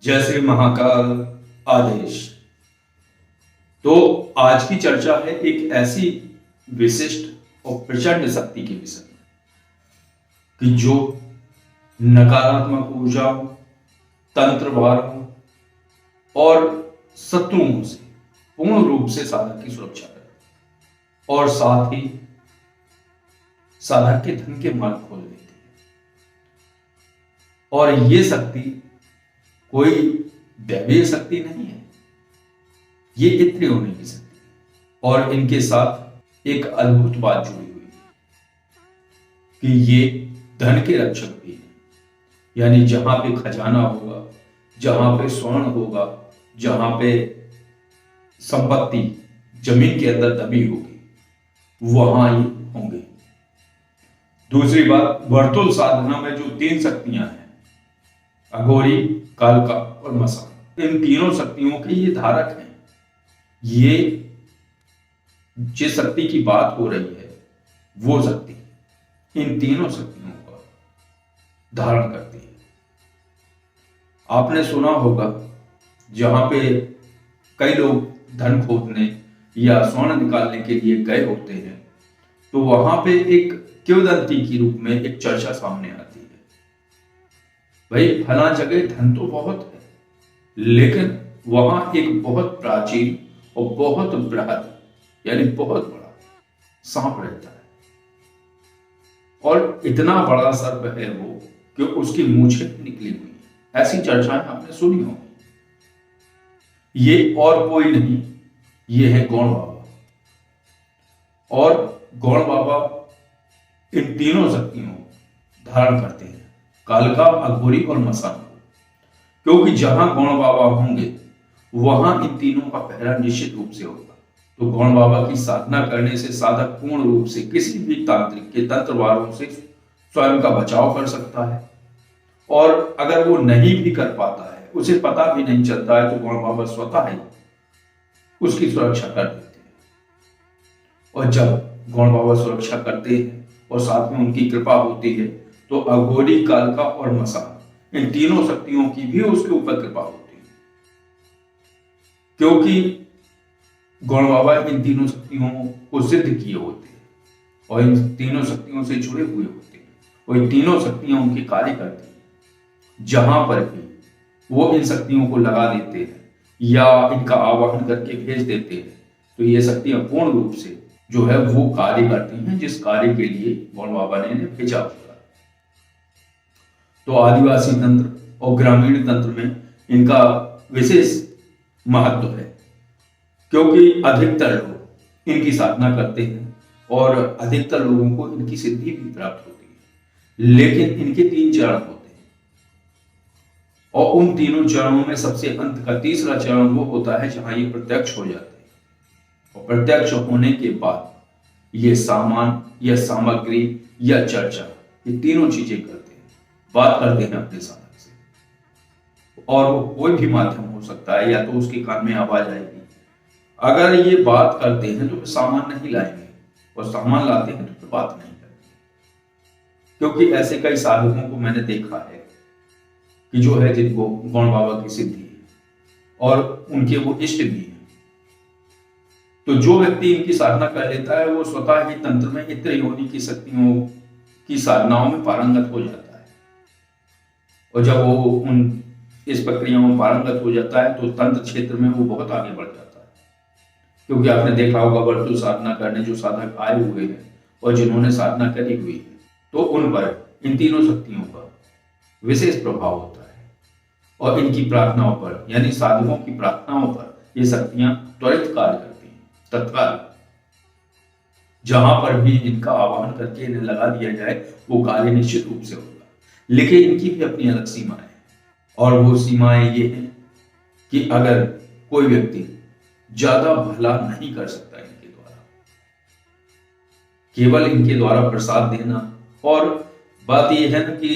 जय श्री महाकाल आदेश। तो आज की चर्चा है एक ऐसी विशिष्ट और प्रचंड शक्ति के विषय में कि जो नकारात्मक ऊर्जाओं, तंत्र वारों और शत्रुओं से पूर्ण रूप से साधक की सुरक्षा करे और साथ ही साधक के धन के मार्ग खोल देती है। और ये शक्ति कोई दैवीय शक्ति नहीं है, ये इतनी होने की शक्ति है। और इनके साथ एक अद्भुत बात जुड़ी हुई है कि ये धन के रक्षक भी हैं। यानी जहां पे खजाना होगा, जहां पे स्वर्ण होगा, जहां पे संपत्ति जमीन के अंदर दबी होगी, वहां ये होंगे। दूसरी बात, वर्तुल साधना में जो 3 शक्तियां हैं, अघोरी, कालका और मसान, इन तीनों शक्तियों के ये धारक हैं। ये जिस शक्ति की बात हो रही है वो शक्ति इन तीनों शक्तियों का धारण करती है। आपने सुना होगा जहां पे कई लोग धन खोदने या स्वर्ण निकालने के लिए गए होते हैं, तो वहां पे एक किंवदंती के रूप में एक चर्चा सामने आती है। भाई फला जगह धन तो बहुत है, लेकिन वहां एक बहुत प्राचीन और बहुत बृहद यानी बहुत बड़ा सांप रहता है, और इतना बड़ा सर्प है वो कि उसकी मूछें निकली हुई है। ऐसी चर्चाएं आपने सुनी होंगी। ये और कोई नहीं, ये है गौण बाबा। और गौण बाबा इन तीनों शक्तियों को धारण करते हैं, कालका, अघोरी और मसान। क्योंकि जहां गौण बाबा होंगे वहां इन तीनों का पहरा निश्चित रूप से होगा। तो गौण बाबा की साधना करने से साधक पूर्ण रूप से किसी भी तांत्रिक के तंत्रवारों से स्वयं का बचाव कर सकता है। और अगर वो नहीं भी कर पाता है, उसे पता भी नहीं चलता है, तो गौण बाबा स्वतः ही उसकी सुरक्षा कर देते हैं। और जब गौण बाबा सुरक्षा करते हैं और साथ में उनकी कृपा होती है, तो अघोरी, कालका और मसान, इन तीनों शक्तियों की भी उसके ऊपर कृपा होती है। क्योंकि गौण बाबा इन तीनों शक्तियों को सिद्ध किए होते हैं और इन तीनों शक्तियों से जुड़े हुए होते हैं, और इन तीनों शक्तियां उनके कार्य करती हैं। जहां पर भी वो इन शक्तियों को लगा देते हैं या इनका आवाहन करके भेज देते हैं, तो ये शक्तियां पूर्ण रूप से जो है वो कार्य करती हैं, जिस कार्य के लिए गौण बाबा ने इन्हें भेजा होगा। तो आदिवासी तंत्र और ग्रामीण तंत्र में इनका विशेष महत्व है, क्योंकि अधिकतर लोग इनकी साधना करते हैं और अधिकतर लोगों को इनकी सिद्धि भी प्राप्त होती है। लेकिन इनके 3 चरण होते हैं, और उन तीनों चरणों में सबसे अंत का तीसरा चरण वो होता है जहां ये प्रत्यक्ष हो जाते हैं। और प्रत्यक्ष होने के बाद ये सामान या सामग्री या चर्चा, ये तीनों चीजें करते हैं, बात करते हैं अपने साधक से। और वो कोई भी माध्यम हो सकता है, या तो उसके कान में आवाज आएगी। अगर ये बात करते हैं तो फिर सामान नहीं लाएंगे, और सामान लाते हैं तो फिर बात नहीं करेंगे। क्योंकि ऐसे कई साधकों को मैंने देखा है कि जो है जिनको गौण बाबा की सिद्धि है और उनके वो इष्ट भी हैं। तो जो व्यक्ति इनकी साधना कर लेता है वो स्वतः ही तंत्र में इत्र योनि की शक्तियों की साधनाओं में पारंगत हो जाता है। और जब वो उन इस प्रक्रिया में पारंगत हो जाता है तो तंत्र क्षेत्र में वो बहुत आगे बढ़ जाता है। क्योंकि आपने देखा होगा वर्तुल साधना करने जो साधक आए हुए हैं और जिन्होंने साधना करी हुई है, तो उन पर इन तीनों शक्तियों का विशेष प्रभाव होता है। और इनकी प्रार्थनाओं पर, यानी साधकों की प्रार्थनाओं पर, ये शक्तियां त्वरित कार्य करती हैं, तत्काल। जहां पर भी इनका आवाहन करके इन्हें लगा दिया जाए वो कार्य निश्चित रूप से होगा। लेकिन इनकी भी अपनी अलग सीमाएं हैं, और वो सीमाएं ये हैं कि अगर कोई व्यक्ति ज्यादा भला नहीं कर सकता इनके द्वारा, केवल इनके द्वारा प्रसाद देना। और बात यह है ना कि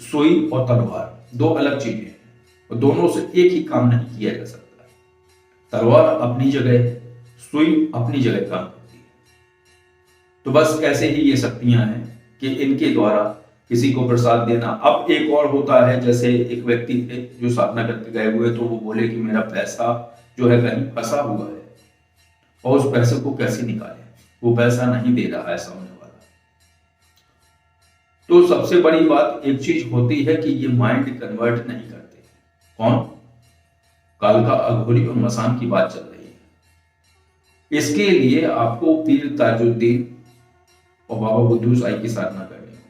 सुई और तलवार 2 अलग चीजें हैं, और दोनों से एक ही काम नहीं किया जा सकता है। तलवार अपनी जगह है, सुई अपनी जगह काम करती है। तो बस ऐसे ही ये शक्तियां हैं कि इनके द्वारा किसी को प्रसाद देना। अब एक और होता है, जैसे एक व्यक्ति थे जो साधना करके गए हुए, तो वो बोले कि मेरा पैसा जो है कहीं फंसा हुआ है और उस पैसे को कैसे निकालें, वो पैसा नहीं दे रहा है सामने वाला। तो सबसे बड़ी बात एक चीज होती है कि ये माइंड कन्वर्ट नहीं करते। कौन? कालका, अघोरी और मसान की बात चल रही है। इसके लिए आपको पीर ताजुद्दीन और बाबा बुद्धू साई की साधना करनी होगी।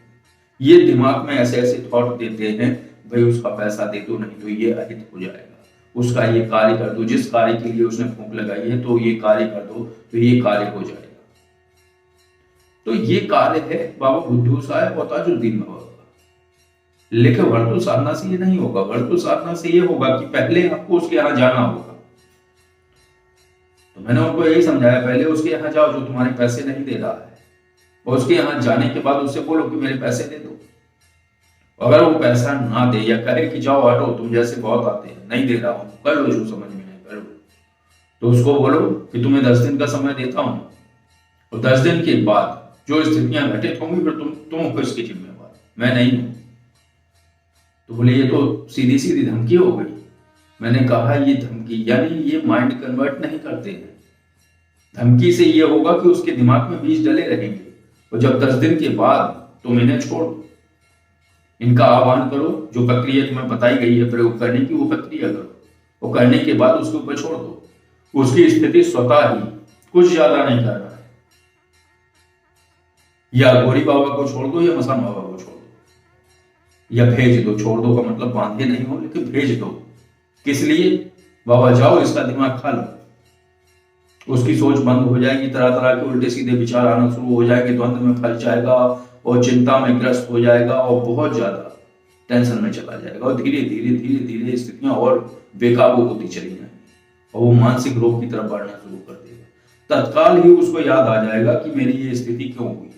ये दिमाग में ऐसे ऐसे थॉट देते हैं, भाई उसका पैसा दे दो, नहीं तो ये अहित हो जाएगा, उसका ये कार्य कर दो, जिस कार्य के लिए उसने फूंक लगाई है तो ये कार्य कर दो तो ये कार्य हो जाएगा। तो ये कार्य है बाबा बुद्धू साहब और ताजुद्दीन बाबा का। लेकिन वर्तु साधना से ये नहीं होगा। वर्तु साधना से ये होगा कि पहले आपको उसके यहां जाना होगा। तो मैंने उनको यही समझाया, पहले उसके यहां जाओ जो तुम्हारे पैसे नहीं दे रहा है, और उसके यहां जाने के बाद उससे बोलो कि मेरे पैसे दे दो। अगर वो पैसा ना दे या कहे कि जाओ हटो, तुम जैसे बहुत आते हैं, नहीं दे रहा हूं, कर लो जो समझ में नहीं, कर लो, तो उसको बोलो कि तुम्हें 10 दिन का समय देता हूं, और 10 दिन के बाद जो स्थितियां घटित होंगी फिर तुम हो इसकी जिम्मेवार, मैं नहीं हूं। तो बोले ये तो सीधी सीधी धमकी हो गई। मैंने कहा ये धमकी, यानी ये माइंड कन्वर्ट नहीं करते हैं। धमकी से ये होगा कि उसके दिमाग में बीज डले रहेंगे, और जब 10 दिन के बाद तुम इन्हें छोड़ दो, इनका आह्वान करो, जो प्रक्रिया तुम्हें बताई गई है प्रयोग करने की वो प्रक्रिया करो, और करने के बाद उसके ऊपर छोड़ दो, उसकी स्थिति स्वतः ही, कुछ ज्यादा नहीं करना है, या गौरी बाबा को छोड़ दो या मसान बाबा को छोड़ दो, या भेज दो। छोड़ दो का मतलब बांधे नहीं हो, लेकिन भेज दो। किस लिए? बाबा जाओ इसका दिमाग खा लो, उसकी सोच बंद हो जाएगी, तरह तरह के उल्टे सीधे विचार आना शुरू हो जाएंगे, द्वंद्व में फंस जाएगा और चिंता में ग्रस्त हो जाएगा और बहुत ज्यादा टेंशन में चला जाएगा, और धीरे धीरे धीरे धीरे स्थितियां और बेकाबू होती चली जाएंगी और वो मानसिक रोग की तरफ बढ़ना शुरू कर देगा। तत्काल ही उसको याद आ जाएगा कि मेरी ये स्थिति क्यों हुई।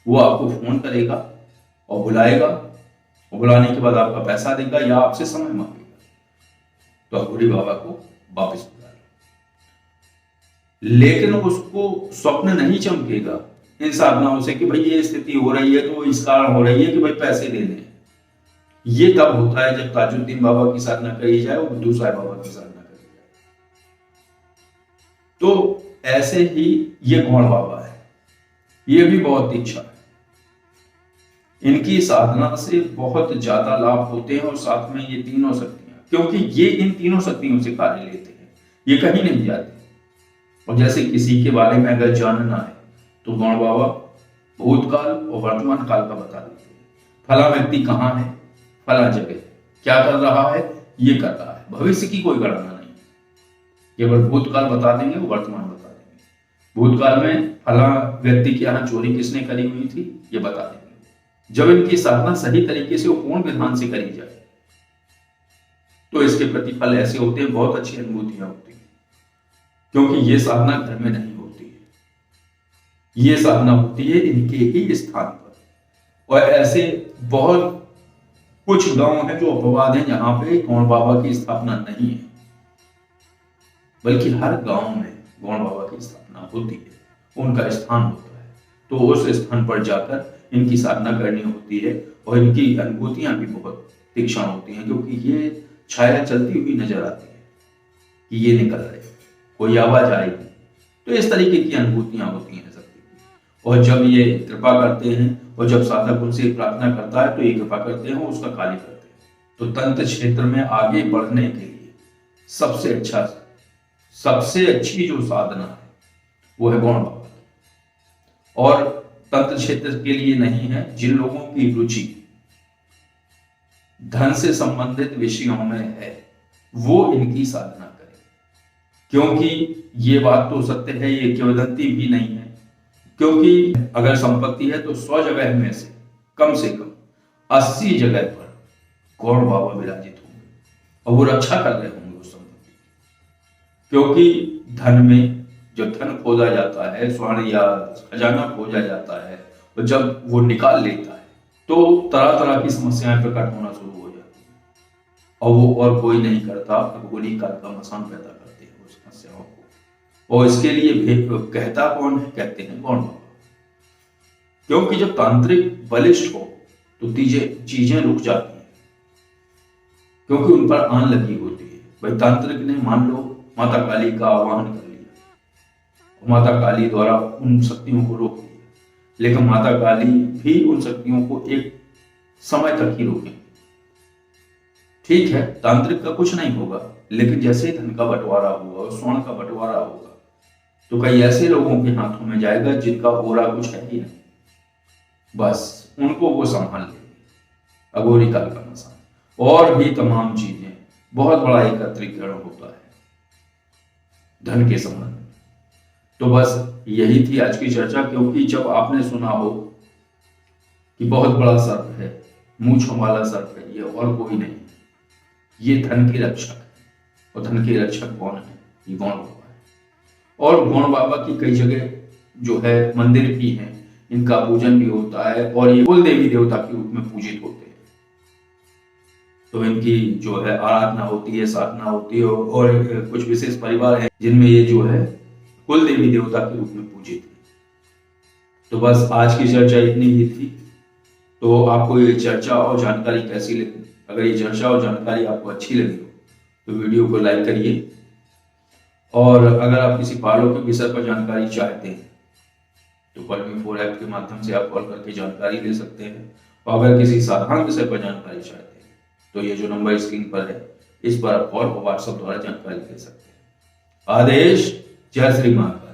वो आपको फोन करेगा और बुलाएगा, और बुलाने के बाद आपका पैसा देगा या आपसे समय मांगेगा, तो अघोरी बाबा को वापस बुला लो। लेकिन उसको स्वप्न नहीं चमकेगा इन साधनाओं से कि भाई ये स्थिति हो रही है तो इस कारण हो रही है कि भाई पैसे दे दें। ये तब होता है जब ताजुद्दीन बाबा की साधना करी जाए और बुद्धू साहब बाबा की साधना करी जाए। तो ऐसे ही ये गौड़ बाबा है, ये भी बहुत तीक्ष्ण है। इनकी साधना से बहुत ज्यादा लाभ होते हैं, और साथ में ये तीनों शक्तियां, क्योंकि ये इन तीनों शक्तियों से कार्य लेते हैं, ये कहीं नहीं जाते। और जैसे किसी के बारे में अगर जानना है तो गौड़ बाबा भूतकाल और वर्तमान काल का बता देते हैं। फला व्यक्ति कहाँ है, फला जगह क्या कर रहा है, ये कर रहा है। भविष्य की कोई गणना नहीं, केवल भूतकाल बता देंगे, वो वर्तमान बता देंगे। भूतकाल में फला व्यक्ति के यहाँ चोरी किसने करी हुई थी ये बता देंगे। जब इनकी साधना सही तरीके से पूर्ण विधान से करी जाए तो इसके प्रतिफल ऐसे होते हैं, बहुत अच्छी अनुभूतियां होती हैं, क्योंकि ये साधना घर में नहीं होती है, ये साधना होती है इनके ही स्थान पर। और ऐसे बहुत कुछ गांव हैं जो अपवाद हैं जहां पे गौड़ बाबा की स्थापना नहीं है, बल्कि हर गांव में गौड़ बाबा की स्थापना होती है, उनका स्थान होता है। तो उस स्थान पर जाकर इनकी साधना करनी होती है, और इनकी अनुभूतियां भी बहुत तीक्ष्ण होती हैं, क्योंकि ये छाया चलती हुई नजर आती है कि ये निकल रहे, कोई आवाज आएगी, तो इस तरीके की अनुभूतियां होती हैं शक्ति की। और जब ये कृपा करते हैं और जब साधक उनसे प्रार्थना करता है तो ये कृपा करते हैं, उसका कार्य करते हैं। तो तंत्र क्षेत्र में आगे बढ़ने के लिए सबसे अच्छी जो साधना है वो है गौड़ बाबा की। और तंत्र क्षेत्र के लिए नहीं है, जिन लोगों की रुचि धन से संबंधित विषयों में है वो इनकी साधना करें, क्योंकि ये बात तो सत्य है, ये किंवदंती भी नहीं है। क्योंकि अगर संपत्ति है तो 100 जगह में से कम 80 जगह पर गौड़ बाबा विराजित होंगे, और वो रक्षा कर रहे होंगे उस संपत्ति की। क्योंकि धन में जब धन खोदा जाता है, स्वर्ण या खजाना खोजा जाता है, और जब वो निकाल लेता है तो तरह तरह की समस्याएं प्रकट होना शुरू हो जाती हैं, और वो और कोई नहीं करता, अघोरी काल का मसान पैदा करते हैं उस समस्याओं को। और इसके लिए कहता कौन है? कहते हैं गौड़ बाबा। क्योंकि जब तांत्रिक बलिष्ठ हो तो चीजें रुक जाती हैं, क्योंकि उन पर आन लगी होती है। भाई तांत्रिक ने मान लो माता काली का आह्वान कर लिया, माता काली द्वारा उन शक्तियों को रोक दिया, लेकिन माता काली भी उन शक्तियों को एक समय तक ही रोकेंगे। ठीक है, तांत्रिक का कुछ नहीं होगा, लेकिन जैसे ही धन का बंटवारा होगा, स्वर्ण का बंटवारा होगा, तो कई ऐसे लोगों के हाथों में जाएगा जिनका ओरा कुछ है ही नहीं, बस उनको वो संभाल लेंगे। अघोरी काल का मसान और भी तमाम चीजें, बहुत बड़ा एकत्रीकरण होता है धन के संबंध में। तो बस यही थी आज की चर्चा, क्योंकि जब आपने सुना हो कि बहुत बड़ा सर्प है, मूंछों वाला सर्प है, ये और कोई नहीं, ये धन की रक्षक है। और धन के रक्षक कौन है? ये गौण बाबा है। और गौण बाबा की कई जगह जो है मंदिर भी हैं, इनका पूजन भी होता है, और ये कुल देवी देवता के रूप में पूजित होते हैं। तो इनकी जो है आराधना होती है, साधना होती है, और कुछ विशेष परिवार हैं जिनमें ये जो है कुल देवी देवता के रूप में पूजित है। तो बस आज की चर्चा इतनी ही थी। तो आपको ये चर्चा और जानकारी कैसी लगी? अगर ये चर्चा और जानकारी आपको अच्छी लगी हो तो वीडियो को लाइक करिए, और अगर आप किसी पहाड़ों के विषय पर जानकारी चाहते हैं तो कॉल ऐप के माध्यम से आप कॉल करके जानकारी ले सकते हैं। और अगर किसी साधारण विषय पर जानकारी चाहते हैं तो ये जो नंबर स्क्रीन पर है, इस पर आप कॉल और व्हाट्सएप द्वारा जानकारी ले सकते हैं। आदेश, जय श्री महाकाल।